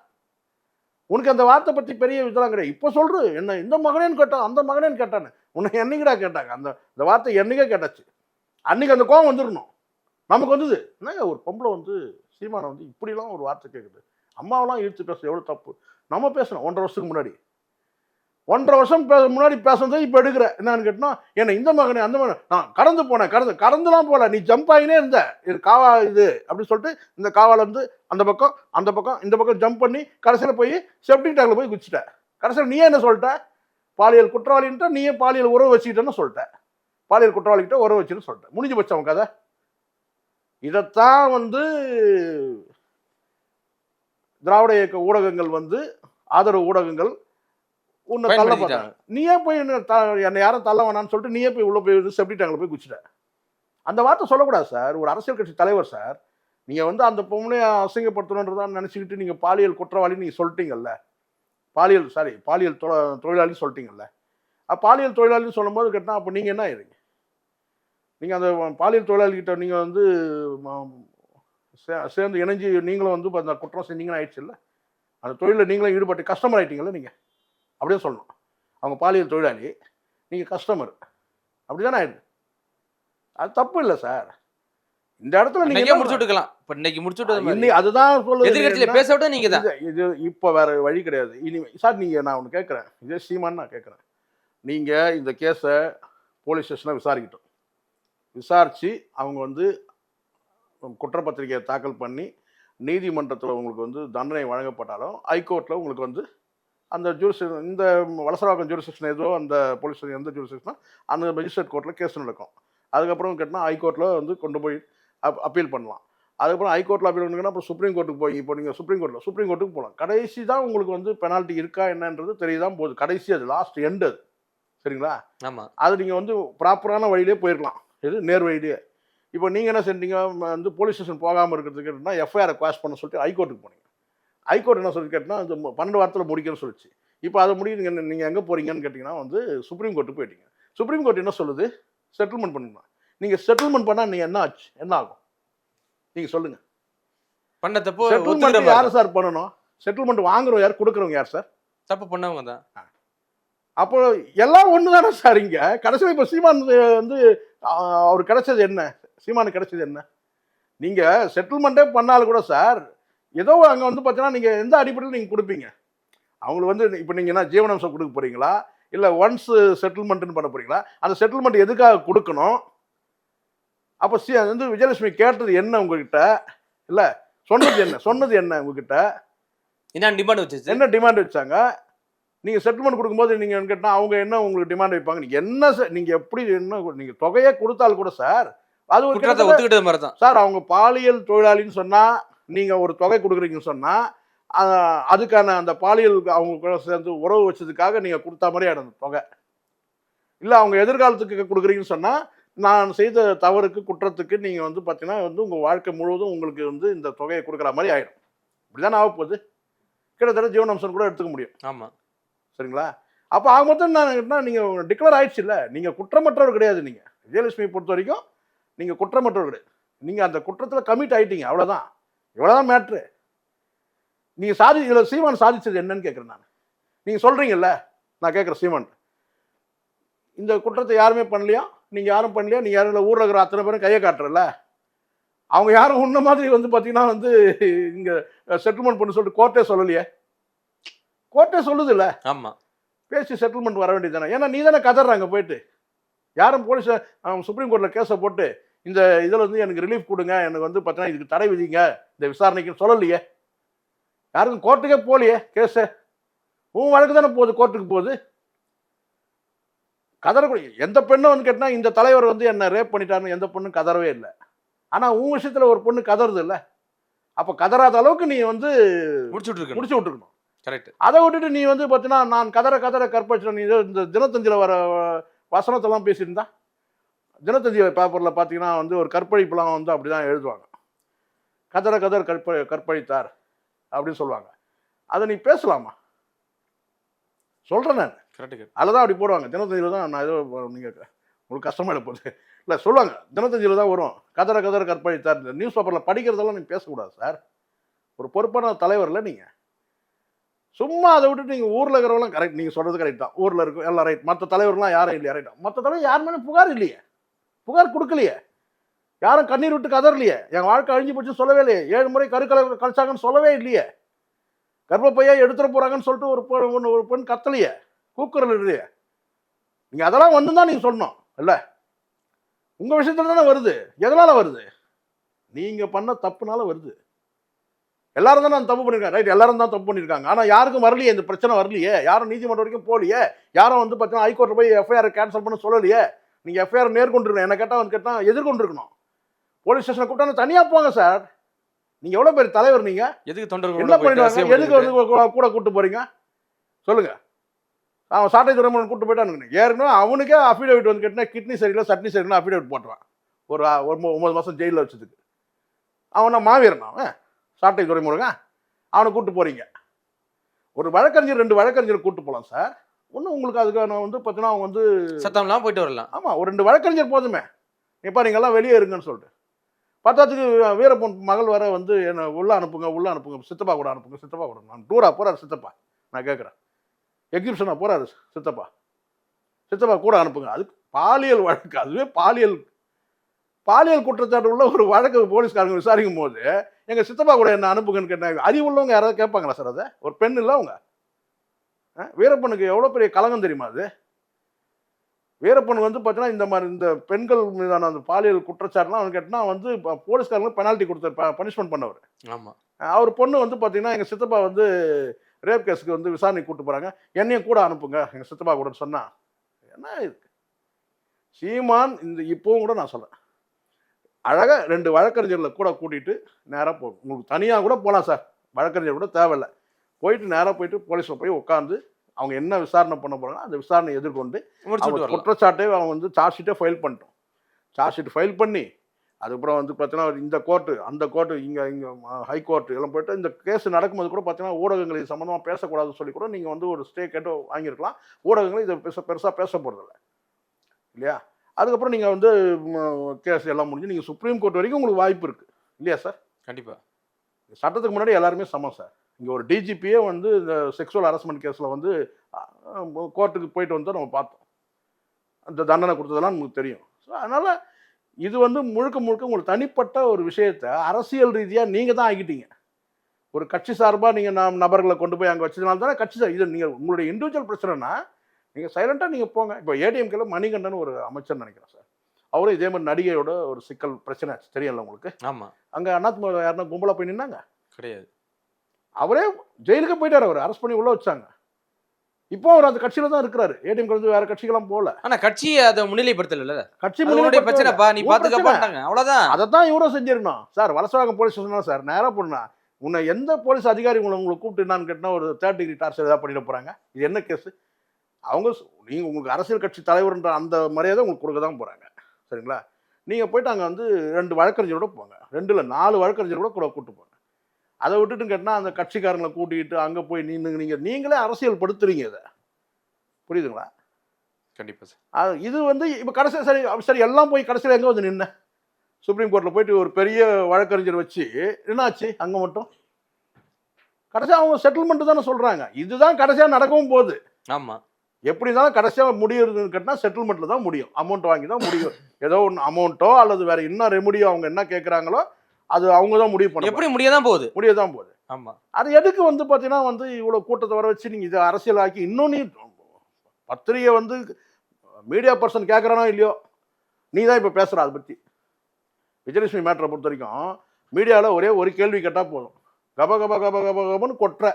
உனக்கு அந்த வார்த்தை பத்தி பெரிய இதெல்லாம் கிடையாது. இப்போ சொல்ற என்ன இந்த மகனேன்னு கேட்டான் அந்த மகனேன்னு கேட்டான்னு உன்னை என்னைக்குடா கேட்டாங்க? அந்த வார்த்தை என்னைக்கே கேட்டாச்சு. அன்னைக்கு அந்த கோவம் வந்துடணும். நமக்கு வந்தது என்ன ஒரு பொம்பளை வந்து சீமானை வந்து இப்படிலாம் ஒரு வார்த்தை கேட்குது. அம்மாவெல்லாம் இழுத்து பேச எவ்வளோ தப்பு. நம்ம பேசணும் 1.5 வருஷத்துக்கு முன்னாடி. 1.5 வருஷம் முன்னாடி பேசுறது இப்போ எடுக்கிற என்னன்னு கேட்டோம்னா என்ன இந்த மகனே அந்த மகன் நான் கடந்துலாம் போல நீ ஜம்ப் ஆகினே இருந்த இது காவா இது அப்படின்னு சொல்லிட்டு இந்த காவால இருந்து அந்த பக்கம் இந்த பக்கம் ஜம்ப் பண்ணி கடைசியில் போய் செப்டிக் டேங்க்ல போய் குச்சிட்ட. கடைசியில் நீயே என்ன சொல்லிட்ட? பாலியல் குற்றவாளின்ட்டு நீயே பாலியல் உறவு வச்சுக்கிட்டேன்னு சொல்லிட்ட. பாலியல் குற்றவாளிகிட்ட உறவு வச்சுன்னு சொல்லிட்டேன். முடிஞ்சு போச்சு அவன் கதை. இதைத்தான் வந்து திராவிட இயக்க ஊடகங்கள் வந்து ஆதரவு ஊடகங்கள் உன்னை தள்ள பார்த்தாங்க. நீயே போய் என்னை யாரும் தள்ள வேணான்னு சொல்லிட்டு நீயே போய் உள்ள போய் செப்டிக் டேங்க்ல போய் குச்சிட்ட. அந்த வார்த்தை சொல்லக்கூடாது சார். ஒரு அரசியல் கட்சி தலைவர் சார். நீங்கள் வந்து அந்த பொம்மையை அசிங்கப்படுத்தணுன்றதான் நினச்சிக்கிட்டு நீங்கள் பாலியல் குற்றவாளி நீங்கள் சொல்லிட்டீங்கல்ல, பாலியல் தொழிலாளி சொல்லிட்டீங்கல்ல. பாலியல் தொழிலாளின்னு சொல்லும்போது கேட்டால் அப்போ நீங்கள் என்ன ஆயிடுங்க? நீங்கள் அந்த பாலியல் தொழிலாளிகிட்ட நீங்கள் வந்து சேர்ந்து இணைஞ்சு நீங்களும் வந்து அந்த குற்றம் செஞ்சீங்கன்னு ஆயிடுச்சு இல்லை? அந்த தொழிலில் நீங்களும் ஈடுபட்டு கஸ்டமர் ஆகிட்டீங்கல்ல நீங்கள், அப்படியே சொல்லணும். அவங்க பாலியல் தொழிலாளி, நீங்கள் கஸ்டமர், அப்படி தானே ஆயிடுது. அது தப்பு இல்லை சார். இந்த இடத்துல நீங்க முடிச்சு விட்டுக்கலாம். இப்ப இன்னைக்கு முடிச்சு விட்டது அதுதான் சொல்லுது. எதிர்கட்சியில பேச விட்டா நீங்க தான். இது இப்போ வேற வழி கிடையாது. இனி சார் நான் ஒன்று கேட்குறேன், இதே சீமான்னு நான் கேட்குறேன். நீங்கள் இந்த கேஸை போலீஸ் ஸ்டேஷனில் விசாரிக்கட்டும். விசாரித்து அவங்க வந்து குற்றப்பத்திரிகையை தாக்கல் பண்ணி நீதிமன்றத்தில் உங்களுக்கு வந்து தண்டனை வழங்கப்பட்டாலும் ஹைகோர்ட்டில் உங்களுக்கு வந்து அந்த ஜூரிஸ்டிக்ஷன், இந்த வலசரவாக்கம் ஜூரிஸ்டிக்ஷன் ஏதோ அந்த போலீஸ் ஸ்டேஷன் எந்த ஜூரிஸ்டிக்ஷனோ அந்த மேஜிஸ்ட்ரேட் கோர்ட்டில் கேஸ் நடக்கும். அதுக்கப்புறம் கேட்டால் ஹைகோர்ட்டில் வந்து கொண்டு போய் அப்பீல் பண்ணலாம். அதுக்கப்புறம் ஹைகோர்ட்டில் அப்பீல் பண்ணுங்கன்னா அப்புறம் சுப்ரீம் கோர்ட்டுக்கு போய், இப்போ நீங்கள் சுப்ரீம் கோர்ட்டுக்கு போகலாம். கடைசி தான் உங்களுக்கு வந்து பெனால்ட்டி இருக்கா என்னன்றது தெரியுதான் போகுது. கடைசி அது லாஸ்ட் எண்டு அது, சரிங்களா? ஆமாம். அது நீங்கள் வந்து ப்ராப்பரான வழியிலே போயிருக்கலாம், இது நேர் வழியிலே. இப்போ நீங்கள் என்ன செஞ்சீங்க, வந்து போலீஸ் ஸ்டேஷன் போகாமல் இருக்கிறதுக்கு கேட்டால் எஃப்ஐஆரை குவாஷ் பண்ண சொல்லிட்டு ஹைகோர்ட்டுக்கு போனீங்க. ஹைகோர்ட் என்ன சொல்லி கேட்டால் அது 12 வாரத்தில் முடிக்கணும்னு சொல்லிச்சு. இப்போ அதை முடியுங்க, நீங்கள் எங்கே போகிறீங்கன்னு கேட்டிங்கன்னா வந்து சுப்ரீம் கோர்ட்டுக்கு போயிட்டீங்க. சுப்ரீம் கோர்ட் என்ன சொல்லுது, செட்டில்மெண்ட் பண்ணுங்க. நீங்கள் செட்டில்மெண்ட் பண்ணால் நீங்கள் என்ன ஆகும் நீங்கள் சொல்லுங்கள். பண்ண தப்பு செட்டில்மெண்ட் யார் சார் பண்ணணும்? செட்டில்மெண்ட் வாங்குறவங்க யார், கொடுக்குறவங்க யார் சார்? தப்பு பண்ணவங்க தான். அப்போ எல்லாம் ஒன்று தானே சார். இங்கே கடைசியில் இப்போ சீமான் வந்து அவர் கிடைச்சது என்ன, சீமானுக்கு கிடைச்சது என்ன? நீங்கள் செட்டில்மெண்ட்டே பண்ணாலும் கூட சார் ஏதோ அங்கே வந்து பார்த்தீங்கன்னா நீங்கள் எந்த அடிப்படையில் நீங்கள் கொடுப்பீங்க அவங்களுக்கு வந்து? இப்போ நீங்கள் என்ன ஜீவனாம்சம் கொடுக்க போகிறீங்களா, இல்லை ஒன்ஸ் செட்டில்மெண்ட்டுன்னு பண்ண போகிறீங்களா? அந்த செட்டில்மெண்ட் எதுக்காக கொடுக்கணும்? அப்போ வந்து விஜயலட்சுமி கேட்டது என்ன உங்ககிட்ட, இல்லை சொன்னது என்ன உங்ககிட்ட? என்ன டிமாண்ட் வச்சாங்க? நீங்கள் செட்டில்மெண்ட் கொடுக்கும்போது நீங்கள் கேட்டால் அவங்க என்ன உங்களுக்கு டிமாண்ட் வைப்பாங்க? நீங்கள் என்ன நீங்கள் எப்படி என்ன நீங்கள் தொகையை கொடுத்தாலும் கூட சார் அது ஒரு ஒத்துக்கிட்டது மாதிரி தான் சார். அவங்க பாலியல் தொழிலாளின்னு சொன்னால் நீங்கள் ஒரு தொகை கொடுக்குறீங்கன்னு சொன்னால் அதுக்கான அந்த பாலியல் அவங்க கூட சேர்ந்து உறவு வச்சதுக்காக நீங்கள் கொடுத்தா மாதிரி ஆகிடும் அந்த தொகை. இல்லை அவங்க எதிர்காலத்துக்கு கொடுக்குறீங்கன்னு சொன்னால் நான் செய்த தவறுக்கு குற்றத்துக்கு நீங்கள் வந்து பார்த்தீங்கன்னா வந்து உங்கள் வாழ்க்கை முழுவதும் உங்களுக்கு வந்து இந்த தொகையை கொடுக்குற மாதிரி ஆகிடும். இப்படி தானே ஆகப்போகுது. கிட்டத்தட்ட ஜீவனாம்சம் கூட எடுத்துக்க முடியும். ஆமாம், சரிங்களா? அப்போ ஆக மொத்தம் நான் நீங்கள் டிக்ளேர் ஆயிடுச்சு இல்லை, நீங்கள் குற்றமற்றவர் கிடையாது. நீங்கள் விஜயலட்சுமியை பொறுத்த வரைக்கும் நீங்கள் குற்றமற்றவர் கிடையாது. நீங்கள் அந்த குற்றத்தில் கமிட் ஆகிட்டீங்க, அவ்வளோதான். இவ்வளோதான் மேட்ரு. நீங்கள் இதில் சீமான் சாதிச்சது என்னன்னு கேட்குறேன் நான். நீங்கள் சொல்கிறீங்கல்ல, நான் கேட்குறேன் சீமான் இந்த குற்றத்தை யாருமே பண்ணலையா, நீங்கள் யாரும் பண்ணலையா, நீங்கள் யாரும் இல்லை, ஊரில் இருக்கிற அத்தனை பேரும் கையை காட்டுறல, அவங்க யாரும் உன்ன மாதிரி வந்து பார்த்தீங்கன்னா வந்து இங்கே செட்டில்மெண்ட் பண்ண சொல்லிட்டு கோர்ட்டே சொல்லலையே. கோர்ட்டே சொல்லுது இல்லை. ஆமாம், பேசி செட்டில்மெண்ட் வர வேண்டியது தானே. ஏன்னா நீ தானே கதறாங்க போயிட்டு. யாரும் போலீஸ் சுப்ரீம் கோர்ட்டில் கேஸை போட்டு இந்த இதில் வந்து எனக்கு ரிலீஃப் கொடுங்க, எனக்கு வந்து பார்த்தீங்கன்னா இதுக்கு தடை விதிங்க இந்த விசாரணைக்குன்னு சொல்லலையே. யாருக்கும் கோர்ட்டுக்கே போகலையே கேஸு. உன் வழக்கு தானே போகுது, கோர்ட்டுக்கு போகுது. கதறக்கூடிய எந்த பெண்ணும் வந்து கேட்டால் இந்த தலைவர் வந்து என்ன ரேப் பண்ணிட்டாருன்னு எந்த பொண்ணும் கதறவே இல்லை. ஆனால் உன் விஷயத்தில் ஒரு பொண்ணு கதறுது இல்லை. அப்போ கதறாத அளவுக்கு நீ வந்து முடிச்சு விட்டுருக்கணும். கரெக்ட். அதை விட்டுட்டு நீ வந்து பார்த்தீங்கன்னா நான் கதற கற்பழிச்சிட்டேன். நீ இந்த தினத்தந்தியில் வர வசனத்தெல்லாம் பேசியிருந்தா, தினத்தந்தி பேப்பரில் பார்த்தீங்கன்னா வந்து ஒரு கற்பழிப்புலாம் வந்து அப்படி தான் எழுதுவாங்க. கதற கற்பழித்தார் அப்படின்னு சொல்லுவாங்க. அதை நீ பேசலாமா? சொல்கிறேன் நான். கரெக்டு. அதில் தான் அப்படி போடுவாங்க. தினத்தந்தியில் தான் நான் ஏதோ நீங்கள் உங்களுக்கு கஷ்டமாக போகுது இல்லை சொல்லுவாங்க. தினத்தந்தியில் தான் வரும் கதற கற்பழித்தார். இந்த நியூஸ் பேப்பரில் படிக்கிறதெல்லாம் நீங்கள் பேசக்கூடாது சார். ஒரு பொறுப்பான தலைவரில் நீங்கள் சும்மா அதை விட்டுட்டு நீங்கள் ஊரில் இருக்கிறவங்களாம் கரெக்ட், நீங்கள் சொல்கிறது கரெக்ட் தான். ஊரில் இருக்கும் எல்லாம் ரைட். மற்ற தலைவர்லாம் யாரும் இல்லையா? ரைட்டா. மற்ற தலைவர் யார் மேலே புகார் இல்லையே, புகார் கொடுக்கலையே, யாரும் கண்ணீர் விட்டு கதறலையே, என் வாழ்க்கை அழிஞ்சு போச்சு சொல்லவே இல்லையே, 7 முறை கழிச்சாங்கன்னு சொல்லவே இல்லையே, கர்ப்பப்பையா எடுத்துட போகிறாங்கன்னு சொல்லிட்டு ஒரு பெண் கத்தலையே, கூக்குரல் இல்லையே. நீங்கள் அதெல்லாம் வந்து தான் நீங்கள் சொல்லணும் இல்லை. உங்கள் விஷயத்துல தானே வருது. எதனால் வருது? நீங்கள் பண்ண தப்புனால வருது. எல்லாரும் தான் நான் தப்பு பண்ணியிருக்காங்க, ரைட், எல்லாரும் தான் தப்பு பண்ணியிருக்காங்க. ஆனால் யாருக்கும் வரலையே, இந்த பிரச்சனை வரலையே, யாரும் நீதிமன்றம் வரைக்கும் போகலையே, யாரும் வந்து பார்த்தீங்கன்னா ஹைகோர்ட்டில் போய் எஃப்ஐஆர் கேன்சல் பண்ண சொல்லலையே. நீங்கள் எஃப்ஐஆர் நேர்கொண்டிருக்கணும். என்ன கேட்டால் வந்து கேட்டால் எதிர்கொண்டிருக்கணும். போலீஸ் ஸ்டேஷனை கூப்பிட்டா தனியாக போங்க சார். நீங்கள் எவ்வளோ பேர் தலைவர், நீங்கள் எதுக்கு தொண்டர்கள் என்ன பண்ணிடுவாங்க? எதுக்கு வந்து கூட கூப்பிட்டு போகிறீங்க சொல்லுங்கள்? அவன் சாட்டை துறைமுறை கூப்பிட்டு போயிட்டானுங்க. ஏற்கனவே அவனுக்கே அஃபிடேவிட் வந்து கேட்டால் கிட்னி சரியில்லை சட்னி சரியில்லை அஃபிடேவிட் போட்டுருவான். ஒரு 9 மாதம் ஜெயிலில் வச்சதுக்கு. அவனை மாவீரன், அவன் சாட்டை துரைமுருகன், அவனை கூப்பிட்டு போகிறீங்க. ஒரு வழக்கறிஞர் 2 வழக்கறிஞர் கூப்பிட்டு போகலாம் சார். ஒன்றும் உங்களுக்கு அதுக்கான வந்து பார்த்தீங்கன்னா அவங்க வந்து சத்தம்லாம் போயிட்டு வரலாம். ஆமாம், ஒரு 2 வழக்கறிஞர் போதுமே. இப்போ நீங்கள்லாம் வெளியே இருங்கன்னு சொல்லிட்டு. பத்தாத்துக்கு வீரப்பன் மகள் வர வந்து என்னை உள்ளே அனுப்புங்க, சித்தப்பா கூட அனுப்புங்க, சித்தப்பா கூட. நான் டூரா போகிறாரு சித்தப்பா, நான் கேட்குறேன். எக்ஸிபிஷனாக போகிறாரு சித்தப்பா கூட அனுப்புங்க. அதுக்கு பாலியல் வழக்கு, அதுவே பாலியல் குற்றச்சாட்டு உள்ள ஒரு வழக்கு போலீஸ்காரங்க விசாரிக்கும் போது எங்கள் சித்தப்பா கூட என்ன அனுப்புங்கன்னு கேட்டாங்க. அறிவு உள்ளவங்க யாராவது கேட்பாங்களா சார்? அதை ஒரு பெண் இல்லை அவங்க. வீரப்பனுக்கு எவ்வளோ பெரிய கலங்கம் தெரியுமா அது? வீரப்பன் வந்து பார்த்தீங்கன்னா இந்த மாதிரி இந்த பெண்கள் மீதான அந்த பாலியல் குற்றச்சாட்டுலாம் அவன் கேட்டால் வந்து போலீஸ்காரங்களுக்கு பெனால்ட்டி கொடுத்தாரு, பனிஷ்மெண்ட் பண்ணவர். ஆமாம். அவர் பொண்ணு வந்து பார்த்தீங்கன்னா எங்கள் சித்தப்பா வந்து ரேப் கேஸுக்கு வந்து விசாரணை கூப்பிட்டு போகிறாங்க, என்னையும் கூட அனுப்புங்க எங்கள் சித்தப்பா கூட சொன்னால் என்ன இருக்கு? சீமான் இந்த இப்போவும் கூட நான் சொல்கிறேன், அழகாக 2 வழக்கறிஞர்களை கூட கூட்டிகிட்டு நேராக போகும். உங்களுக்கு தனியாக கூட போகலாம் சார், வழக்கறிஞர் கூட தேவையில்லை. போயிட்டு நேராக போயிட்டு போலீஸில் போய் உட்காந்து அவங்க என்ன விசாரணை பண்ண போகிறாங்க அந்த விசாரணையை எதிர்கொண்டு குற்றச்சாட்டை அவங்க வந்து சார்ஜ் ஷீட்டை ஃபைல் பண்ணிட்டோம். சார்ஜ் ஷீட் ஃபைல் பண்ணி அதுக்கப்புறம் வந்து பார்த்தீங்கன்னா இந்த கோர்ட்டு அந்த கோர்ட்டு இங்கே ஹைகோர்ட்டு எல்லாம் போய்ட்டு இந்த கேஸ் நடக்கும்போது கூட பார்த்தீங்கன்னா ஊடகங்கள் இது சம்மந்தமாக பேசக்கூடாதுன்னு சொல்லி கூட நீங்கள் வந்து ஒரு ஸ்டே கேட்டு வாங்கியிருக்கலாம். ஊடகங்கள் இதை பெருசாக பேச போகிறதில்ல இல்லையா? அதுக்கப்புறம் நீங்கள் வந்து கேஸ் எல்லாம் முடிஞ்சு நீங்கள் சுப்ரீம் கோர்ட் வரைக்கும் உங்களுக்கு வாய்ப்பு இருக்குது இல்லையா சார்? கண்டிப்பாக. சட்டத்துக்கு முன்னாடி எல்லாருமே சமம் சார். இங்கே ஒரு டிஜிபியே வந்து இந்த செக்ஷுவல் ஹராஸ்மெண்ட் கேஸில் வந்து கோர்ட்டுக்கு போயிட்டு வந்து நம்ம பார்த்தோம். அந்த தண்டனை கொடுத்ததெல்லாம் நமக்கு தெரியும். ஸோ அதனால் இது வந்து முழுக்க உங்களுக்கு தனிப்பட்ட ஒரு விஷயத்தை அரசியல் ரீதியாக நீங்கள் தான் ஆகிட்டீங்க. ஒரு கட்சி சார்பாக நீங்கள் நபர்களை கொண்டு போய் அங்கே வச்சதுனால தானே கட்சி சார். இது நீங்கள் உங்களுடைய இண்டிவிஜுவல் பிரச்சனைனா நீங்கள் சைலண்ட்டாக நீங்கள் போங்க. இப்போ ஏடிஎம்கேல மணிகண்டன் ஒரு அமைச்சர் நினைக்கிறேன் சார், அவரும் இதே மாதிரி நடிகையோட ஒரு சிக்கல் பிரச்சனை ஆச்சு, தெரியல உங்களுக்கு? ஆமாம். அங்கே அண்ணாத்மா யாருன்னா கும்பலாக போய் நின்னாங்க கிடையாது. அவரே ஜெயிலுக்கு போயிட்டார், அவர் அரெஸ்ட் பண்ணி உள்ள வச்சாங்க. இப்போ அவர் அந்த கட்சியில தான் இருக்கிறாரு. ஏடிஎம்கே வந்து வேற கட்சிக்கெல்லாம் போகல. ஆனா கட்சியை அதை முன்னிலைப்படுத்தல. கட்சி முன்னிலைப்படுத்த பிரச்சனைப்பா, நீ பாத்துக்கப்பாட்டாங்க, அவ்வளவுதான். அதை தான் இவரும் செஞ்சிருக்கணும் சார். வலசவாக்கம் போலீஸ் ஸ்டேஷன் சார் நேராக போனா உன்னை எந்த போலீஸ் அதிகாரி உங்களை கூப்பிட்டு என்னான்னு கேட்டா ஒரு 3rd டிகிரி டார்ச்சர் ஏதாவது பண்ணிட போறாங்க. இது என்ன கேஸ்? அவங்க நீங்கள் உங்களுக்கு அரசியல் கட்சி தலைவர்ன்ற அந்த மரியாதை உங்களுக்கு கொடுக்க தான் போகிறாங்க, சரிங்களா? நீங்கள் போய்ட்டு அங்கே வந்து 2 வழக்கறிஞரோட போங்க, 2 இல்லை 4 வழக்கறிஞரோட கூட கூப்பிட்டு போங்க. அதை விட்டுட்டு கேட்டால் அந்த கட்சிக்காரங்களை கூட்டிகிட்டு அங்கே போய் நீங்களே அரசியல் படுத்துறீங்க. இதை புரியுதுங்களா? கண்டிப்பாக சார். இது வந்து இப்போ கடைசியில் சரி எல்லாம் போய் கடைசியில் எங்கே வந்து நின்ன சுப்ரீம் கோர்ட்டில் போயிட்டு ஒரு பெரிய வழக்கறிஞர் வச்சு என்னாச்சு? அங்கே மட்டும் கடைசியாக அவங்க செட்டில்மெண்ட்டு தானே சொல்கிறாங்க. இதுதான் கடைசியாக நடக்கவும் போகுது. ஆமாம். எப்படி இருந்தாலும் கடைசியாக முடியுறதுன்னு கேட்டால் செட்டில்மெண்ட்டில் தான் முடியும். அமௌண்ட் வாங்கி தான் முடியும். ஏதோ ஒன்று அமௌண்ட்டோ அல்லது வேற என்ன ரெமடியோ அவங்க என்ன கேட்குறாங்களோ அது அவங்க தான் முடிவு பண்ணணும். எப்படி முடிய தான் போகுது. ஆமாம். அது எதுக்கு வந்து பார்த்தீங்கன்னா வந்து இவ்வளோ கூட்டத்தை வர வச்சு நீங்கள் இதை அரசியல் ஆக்கி இன்னொன்று பத்திரிகை வந்து மீடியா பர்சன் கேட்குறானோ இல்லையோ நீ தான் இப்போ பேசுகிற அதை பற்றி. விஜயலட்சுமி மேட்டரை பொறுத்த வரைக்கும் மீடியாவில் ஒரே ஒரு கேள்வி கேட்டால் போதும், கபன்னு கொட்டுற.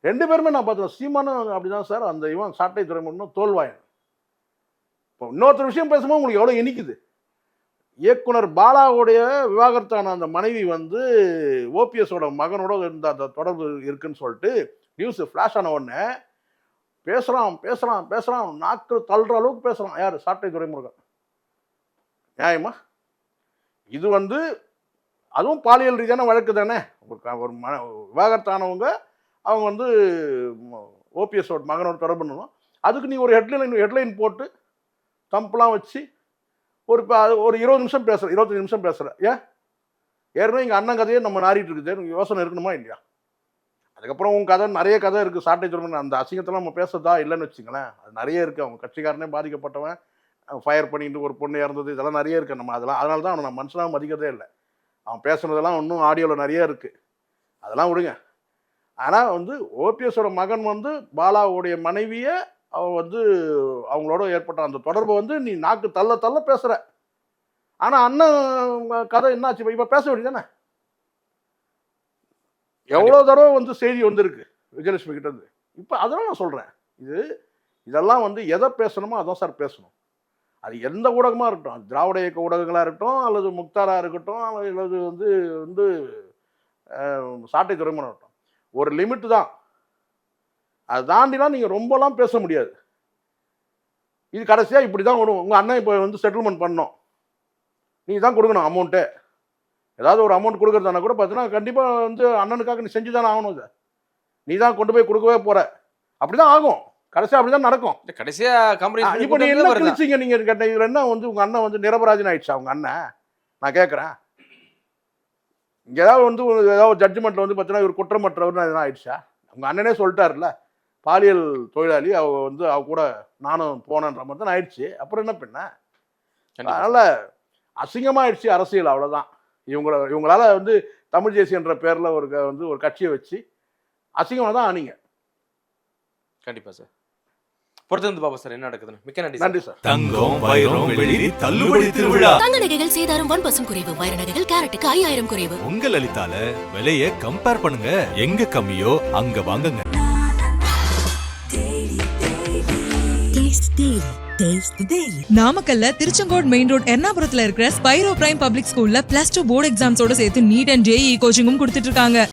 2 பேருமே நான் பார்த்தேன். சீமானும் அப்படிதான் சார். அந்த இவன் சாட்டை துறைமுகம் தோல்வாயன். இப்போ இன்னொருத்தர் விஷயம் பேசும்போது உங்களுக்கு எவ்வளோ இனிக்குது. இயக்குனர் பாலாவுடைய விவாகரத்தான அந்த மனைவி வந்து ஓபிஎஸோட மகனோட இருந்த அந்த தொடர்பு இருக்குன்னு சொல்லிட்டு நியூஸ் ஃப்ளாஷ் ஆன உடனே பேசுகிறான் நாக்கு தள்ளுற அளவுக்கு பேசுகிறான். யார்? சாட்டை துரைமுருகன். நியாயமா? இது வந்து அதுவும் பாலியல் ரீதியான வழக்கு தானே. ஒரு விவாகரத்தானவங்க அவங்க வந்து ஓபிஎஸோட மகனோட தொடர்பு பண்ணணும். அதுக்கு நீ ஒரு ஹெட்லைன் போட்டு தம்பெலாம் வச்சு ஒரு 20 நிமிஷம் பேசுகிற, 25 நிமிஷம் பேசுகிற. ஏற்கனவே எங்கள் அண்ணன் கதையே நம்ம நாரிட்டு இருக்குது. யோசனை இருக்கணுமா இல்லையா? அதுக்கப்புறம் உங்கள் கதை நிறைய கதை இருக்குது. சாட்டை துறைமுருகன் அந்த அசிங்கத்தெல்லாம் நம்ம பேசுறதா இல்லைன்னு வச்சுங்களேன். அது நிறைய இருக்குது. அவங்க கட்சிக்காரனே பாதிக்கப்பட்டவன், ஃபயர் பண்ணிட்டு ஒரு பொண்ணு இறந்தது, இதெல்லாம் நிறைய இருக்குது. நம்ம அதனால தான் அவனை நான் மனுஷனாக மதிக்கிறதே இல்லை. அவன் பேசுனதெல்லாம் இன்னும் ஆடியோவில் நிறைய இருக்குது. அதெல்லாம் விடுங்க. ஆனால் வந்து ஓபிஎஸோட மகன் வந்து பாலாவுடைய மனைவியை அவன் வந்து அவங்களோட ஏற்பட்ட அந்த தொடர்பை வந்து நீ நாக்கு தள்ள பேசுகிற. ஆனால் அண்ணன் கதை என்னாச்சு? இப்போ பேச வேண்டியதானே? எவ்வளோ தடவை வந்து செய்தி வந்திருக்கு விஜயலட்சுமி கிட்ட இருந்து. இப்போ அதெல்லாம் நான் சொல்கிறேன், இதெல்லாம் வந்து எதை பேசணுமோ அதான் சார் பேசணும். அது எந்த ஊடகமாக இருக்கட்டும், திராவிட இயக்க ஊடகங்களாக இருக்கட்டும் அல்லது முக்தாராக இருக்கட்டும் அல்லது வந்து சாட்டை துறைமுகம் இருக்கட்டும், ஒரு லிமிட்டு தான். அதை தாண்டிலாம் நீங்கள் ரொம்பலாம் பேச முடியாது. இது கடைசியாக இப்படி தான் வரும். உங்கள் அண்ணன் இப்போ வந்து செட்டில்மெண்ட் பண்ணோம், நீ தான் கொடுக்கணும் அமௌண்ட்டு. ஏதாவது ஒரு அமௌண்ட் கொடுக்குறதானா கூட பார்த்தீங்கன்னா கண்டிப்பாக வந்து அண்ணனுக்காக நீ செஞ்சு தானே ஆகணும். இதை நீ தான் கொண்டு போய் கொடுக்கவே போகிற. அப்படி தான் ஆகும், கடைசியாக அப்படி தான் நடக்கும். கடைசியா கம்பெனி இப்போ நீ என்ன கிழிச்சிங்க நீங்கள் கேட்ட இதில் என்ன வந்து உங்கள் அண்ணன் வந்து நிரபராஜன் ஆயிடுச்சா? உங்கள் அண்ணன் நான் கேட்குறேன், இங்கே ஏதாவது வந்து ஏதாவது ஜட்ஜ்மெண்ட்டில் வந்து பார்த்தீங்கன்னா இவர் குற்றமற்றவர்னு எதனா ஆயிடுச்சா? உங்கள் அண்ணனே சொல்லிட்டார்ல, பாலியல் தொழிலாளி அவ கூட நானும் போனன்ற மாதிரி தான் ஆயிடுச்சு. அப்புறம் என்ன பண்ண? அதனால் அசிங்கமாகிடுச்சு அரசியல், அவ்வளோதான். இவங்களால வந்து தமிழ் தேசியன்ற பேரில் ஒரு கட்சியை வச்சு அசிங்கமாக தான் ஆனீங்க. கண்டிப்பா சார். பொறுத்து வந்து பாப்பா சார் என்ன நடக்குதுன்னு. மிக்க நன்றி. நன்றி சார். தங்கம் வைரம் வெள்ளி தள்ளுபடி திருவிழா. தங்க நகைகள் சேதாரம் 1% குறைவு, வைர நகைகள் கேரட்டுக்கு 5000 குறைவு. உங்க லலிதால விலைய கம்பேர் பண்ணுங்க, எங்க கம்மியோ அங்க வாங்குங்க. நாமக்கல்ல திருச்செங்கோடு மெயின் ரோட் எர்ணாபுரத்துல இருக்கிற ஸ்பைரோ பிரைம் பப்ளிக் ஸ்கூல்ல +2 போர்டு எக்ஸாம்ஸோட சேர்த்து நீட் அண்ட் JEE கோச்சிங்கும் கொடுத்துட்டு இருக்காங்க.